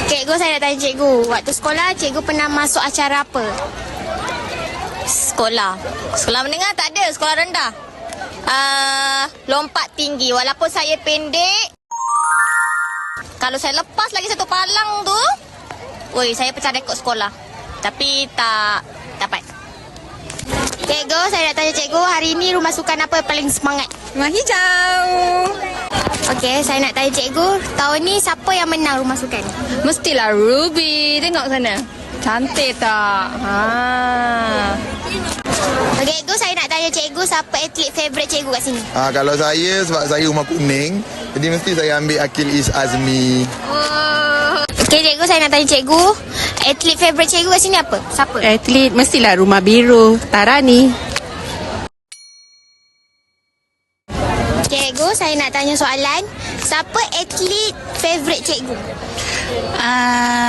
Cikgu, saya nak tanya cikgu. Waktu sekolah, cikgu pernah masuk acara apa? Sekolah menengah tak ada. Sekolah rendah. Lompat tinggi. Walaupun saya pendek, kalau saya lepas lagi satu palang tu, saya pecah rekod sekolah. Tapi tak dapat. Cikgu, saya nak tanya cikgu. Hari ini rumah sukan apa paling semangat? Rumah hijau. Okey, saya nak tanya cikgu. Tahun ni siapa yang menang rumah sukan? Mestilah Ruby. Tengok sana. Cantik tak? Okey, cikgu, saya nak tanya cikgu. Siapa atlet favourite cikgu kat sini? Kalau saya, sebab saya rumah kuning, jadi mesti saya ambil Akil Is Azmi. Okey, cikgu, saya nak tanya cikgu. Atlet favourite cikgu kat sini apa? Siapa? Atlet mestilah Rumah Biru. Tarani. Cikgu, saya nak tanya soalan. Siapa atlet favourite cikgu?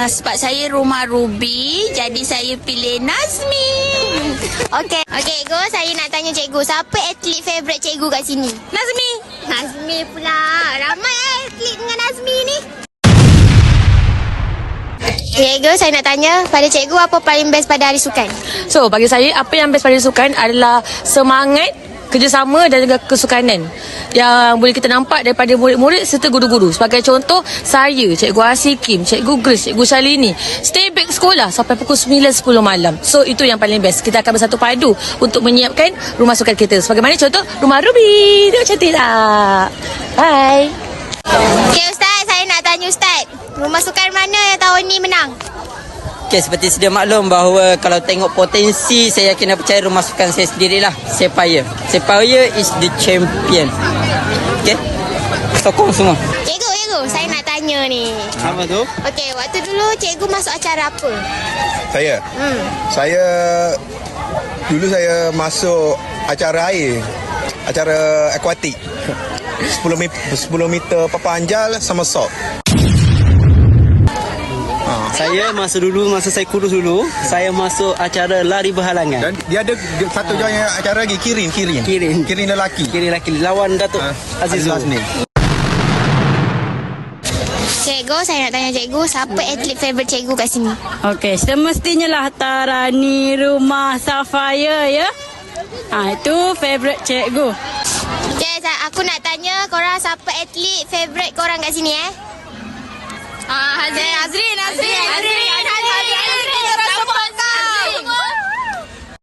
Sebab saya rumah Ruby, jadi saya pilih Nazmi. Okey, cikgu, saya nak tanya cikgu. Siapa atlet favourite cikgu kat sini? Nazmi. Nazmi pula. Ramai atlet dengan Nazmi ni. Cikgu, saya nak tanya pada cikgu apa paling best pada hari sukan? So, bagi saya, apa yang best pada sukan adalah semangat, kerjasama dan juga kesukanan yang boleh kita nampak daripada murid-murid serta guru-guru. Sebagai contoh, saya, Cikgu Asikim, Cikgu Grace, Cikgu Shalini stay back sekolah sampai pukul 9-10 malam. So, itu yang paling best. Kita akan bersatu padu untuk menyiapkan rumah sukan kita. Sebagaimana contoh, Rumah Ruby. Tengok cantik tak? Bye. Okey, Ustaz, saya nak tanya Ustaz. Rumah sukan mana yang tahun ni menang? Okay, seperti sedia maklum bahawa kalau tengok potensi, saya yakin dan percaya rumah sukan saya sendirilah, Sepaya. Sepaya is the champion. Okay, sokong semua. Cikgu, saya nak tanya ni. Apa tu? Okey, waktu dulu cikgu masuk acara apa? Dulu saya masuk acara air, acara akuatik. 10 meter papanjal sama sok. Saya masa saya kurus dulu, saya masuk acara lari berhalangan. Dan dia ada satu join acara lagi, kirin lelaki. Kiri laki lawan Datuk Azizul. Cikgu, saya nak tanya cikgu. Siapa atlet favourite cikgu kat sini? Okey, semestinya lah Tarani Rumah Sapphire ya. Itu favourite cikgu. Okey, aku nak tanya korang siapa atlet favourite korang kat sini Azrin.